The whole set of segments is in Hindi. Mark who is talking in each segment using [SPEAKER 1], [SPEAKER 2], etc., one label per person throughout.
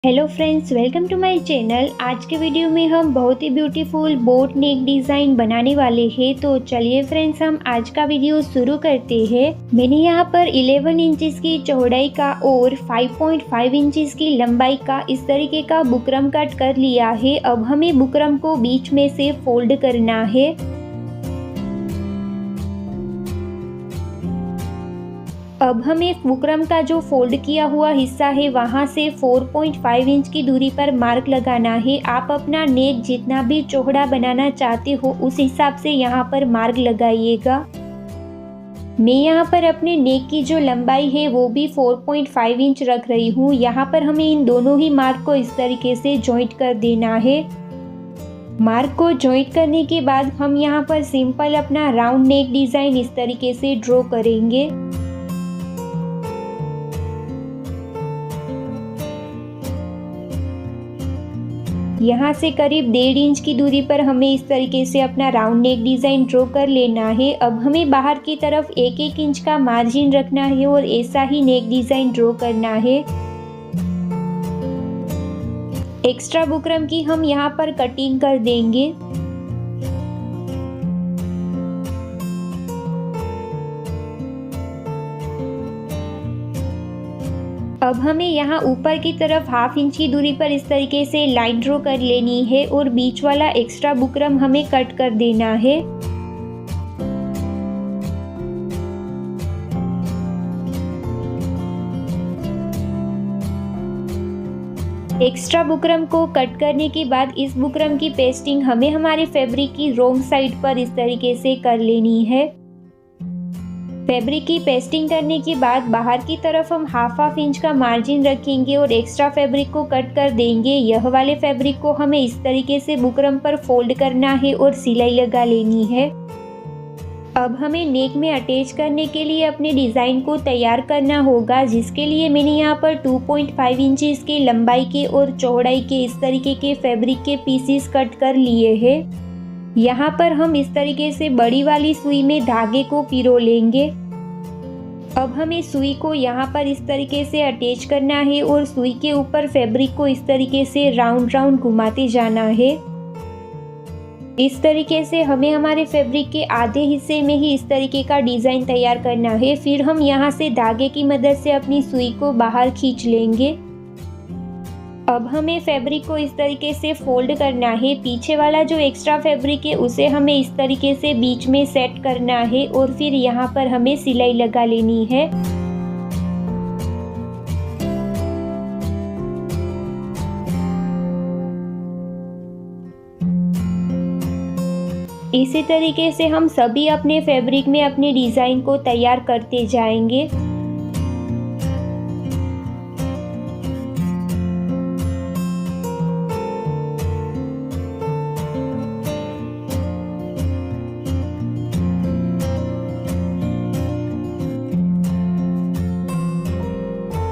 [SPEAKER 1] Hello friends, welcome to my channel. आज के वीडियो में हम बहुत ही ब्यूटीफुल बोट नेक डिज़ाइन बनाने वाले हैं। तो चलिए फ्रेंड्स, हम आज का वीडियो शुरू करते हैं। मैंने यहाँ पर 11 इंचेस की चौड़ाई का और 5.5 इंचेस की लंबाई का इस तरीके का बुकरम कट कर लिया है। अब हमें बुकरम को बीच में से फोल्ड करना है। अब हमें बुकरम का जो फोल्ड किया हुआ हिस्सा है वहाँ से 4.5 इंच की दूरी पर मार्क लगाना है। आप अपना नेक जितना भी चौड़ा बनाना चाहते हो उस हिसाब से यहाँ पर मार्क लगाइएगा। मैं यहाँ पर अपने नेक की जो लंबाई है वो भी 4.5 इंच रख रही हूँ। यहाँ पर हमें इन दोनों ही मार्क को इस तरीके से जॉइंट कर देना है। मार्क को जॉइंट करने के बाद हम यहाँ पर सिंपल अपना राउंड नेक डिज़ाइन इस तरीके से ड्रॉ करेंगे। यहाँ से करीब 1.5 इंच की दूरी पर हमें इस तरीके से अपना राउंड नेक डिज़ाइन ड्रॉ कर लेना है। अब हमें बाहर की तरफ 1-1 इंच का मार्जिन रखना है और ऐसा ही नेक डिज़ाइन ड्रॉ करना है। एक्स्ट्रा बुकरम की हम यहाँ पर कटिंग कर देंगे। अब हमें यहाँ ऊपर की तरफ 1/2 इंच की दूरी पर इस तरीके से लाइन ड्रॉ कर लेनी है और बीच वाला एक्स्ट्रा बुकरम हमें कट कर देना है। एक्स्ट्रा बुकरम को कट करने के बाद इस बुकरम की पेस्टिंग हमें हमारे फैब्रिक की रोंग साइड पर इस तरीके से कर लेनी है। फैब्रिक की पेस्टिंग करने के बाद बाहर की तरफ हम 1/2 इंच का मार्जिन रखेंगे और एक्स्ट्रा फैब्रिक को कट कर देंगे। यह वाले फैब्रिक को हमें इस तरीके से बुकरम पर फोल्ड करना है और सिलाई लगा लेनी है। अब हमें नेक में अटैच करने के लिए अपने डिज़ाइन को तैयार करना होगा, जिसके लिए मैंने यहाँ पर 2.5 इंचेस की लंबाई के और चौड़ाई के इस तरीके के फैब्रिक के पीसीस कट कर लिए हैं। यहाँ पर हम इस तरीके से बड़ी वाली सुई में धागे को पिरो लेंगे। अब हमें सुई को यहाँ पर इस तरीके से अटैच करना है और सुई के ऊपर फैब्रिक को इस तरीके से राउंड राउंड घुमाते जाना है। इस तरीके से हमें हमारे फैब्रिक के आधे हिस्से में ही इस तरीके का डिज़ाइन तैयार करना है। फिर हम यहाँ से धागे की मदद से अपनी सुई को बाहर खींच लेंगे। अब हमें फैब्रिक को इस तरीके से फोल्ड करना है। पीछे वाला जो एक्स्ट्रा फैब्रिक है उसे हमें इस तरीके से बीच में सेट करना है और फिर यहाँ पर हमें सिलाई लगा लेनी है। इसी तरीके से हम सभी अपने फैब्रिक में अपने डिज़ाइन को तैयार करते जाएंगे।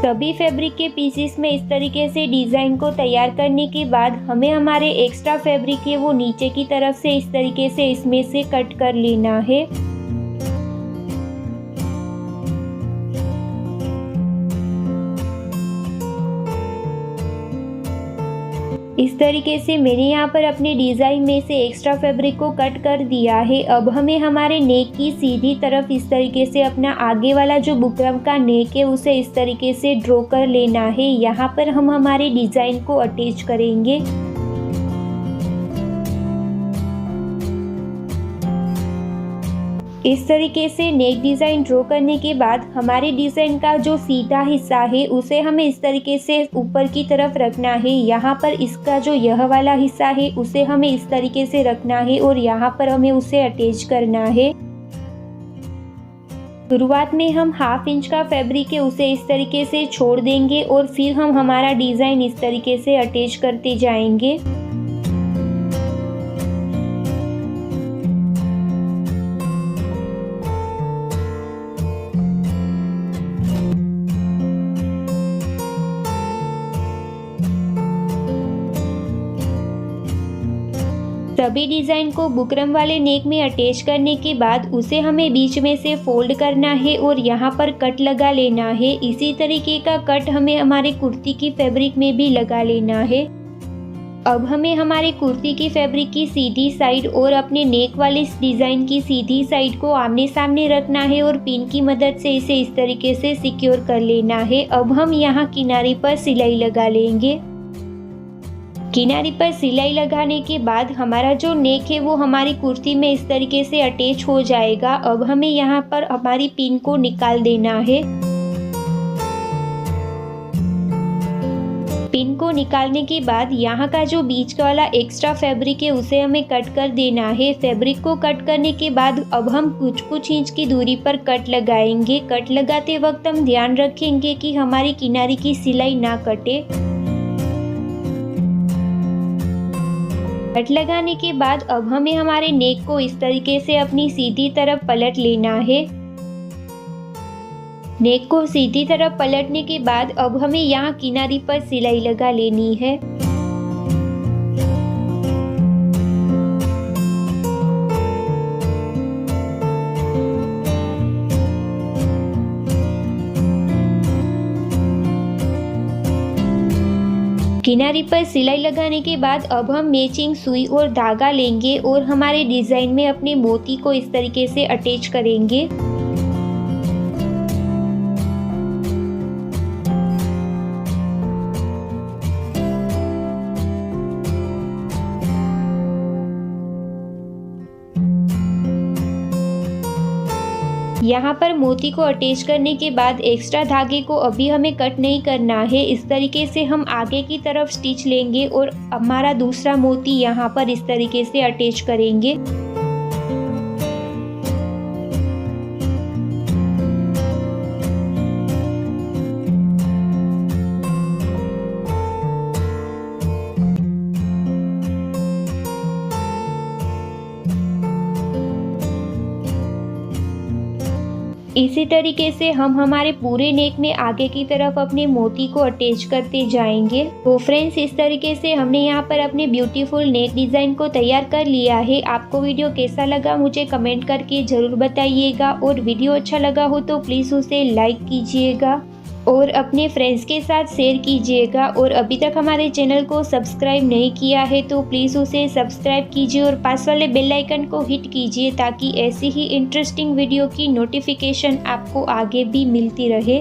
[SPEAKER 1] सभी फैब्रिक के पीसेस में इस तरीके से डिज़ाइन को तैयार करने के बाद हमें हमारे एक्स्ट्रा फैब्रिक है वो नीचे की तरफ से इस तरीके से इसमें से कट कर लेना है। इस तरीके से मैंने यहाँ पर अपने डिज़ाइन में से एक्स्ट्रा फैब्रिक को कट कर दिया है। अब हमें हमारे नेक की सीधी तरफ इस तरीके से अपना आगे वाला जो बुकरम का नेक है उसे इस तरीके से ड्रॉ कर लेना है। यहाँ पर हम हमारे डिज़ाइन को अटैच करेंगे। इस तरीके से नेक डिज़ाइन ड्रॉ करने के बाद हमारे डिज़ाइन का जो सीधा हिस्सा है उसे हमें इस तरीके से ऊपर की तरफ रखना है। यहाँ पर इसका जो यह वाला हिस्सा है उसे हमें इस तरीके से रखना है और यहाँ पर हमें उसे अटैच करना है। शुरुआत में हम 1/2 इंच का फैब्रिक है उसे इस तरीके से छोड़ देंगे और फिर हम हमारा डिज़ाइन इस तरीके से अटैच करते जाएंगे। सभी डिज़ाइन को बुकरम वाले नेक में अटैच करने के बाद उसे हमें बीच में से फोल्ड करना है और यहाँ पर कट लगा लेना है। इसी तरीके का कट हमें हमारे कुर्ती की फैब्रिक में भी लगा लेना है। अब हमें हमारे कुर्ती की फैब्रिक की सीधी साइड और अपने नेक वाले डिज़ाइन की सीधी साइड को आमने सामने रखना है और पिन की मदद से इसे इस तरीके से सिक्योर कर लेना है। अब हम यहाँ किनारे पर सिलाई लगा लेंगे। किनारे पर सिलाई लगाने के बाद हमारा जो नेक है वो हमारी कुर्ती में इस तरीके से अटैच हो जाएगा। अब हमें यहाँ पर हमारी पिन को निकाल देना है। पिन को निकालने के बाद यहाँ का जो बीच का वाला एक्स्ट्रा फैब्रिक है उसे हमें कट कर देना है। फैब्रिक को कट करने के बाद अब हम कुछ इंच की दूरी पर कट लगाएंगे। कट लगाते वक्त हम ध्यान रखेंगे कि हमारी किनारे की सिलाई ना कटे। कट लगाने के बाद अब हमें हमारे नेक को इस तरीके से अपनी सीधी तरफ पलट लेना है। नेक को सीधी तरफ पलटने के बाद अब हमें यहाँ किनारी पर सिलाई लगा लेनी है। किनारी पर सिलाई लगाने के बाद अब हम मैचिंग सुई और धागा लेंगे और हमारे डिज़ाइन में अपने मोती को इस तरीके से अटैच करेंगे। यहाँ पर मोती को अटैच करने के बाद एक्स्ट्रा धागे को अभी हमें कट नहीं करना है। इस तरीके से हम आगे की तरफ स्टिच लेंगे और हमारा दूसरा मोती यहाँ पर इस तरीके से अटैच करेंगे। इसी तरीके से हम हमारे पूरे नेक में आगे की तरफ अपने मोती को अटैच करते जाएंगे। तो फ्रेंड्स, इस तरीके से हमने यहाँ पर अपने ब्यूटीफुल नेक डिज़ाइन को तैयार कर लिया है। आपको वीडियो कैसा लगा मुझे कमेंट करके ज़रूर बताइएगा और वीडियो अच्छा लगा हो तो प्लीज़ उसे लाइक कीजिएगा और अपने फ्रेंड्स के साथ शेयर कीजिएगा। और अभी तक हमारे चैनल को सब्सक्राइब नहीं किया है तो प्लीज़ उसे सब्सक्राइब कीजिए और पास वाले बेल आइकन को हिट कीजिए ताकि ऐसी ही इंटरेस्टिंग वीडियो की नोटिफिकेशन आपको आगे भी मिलती रहे।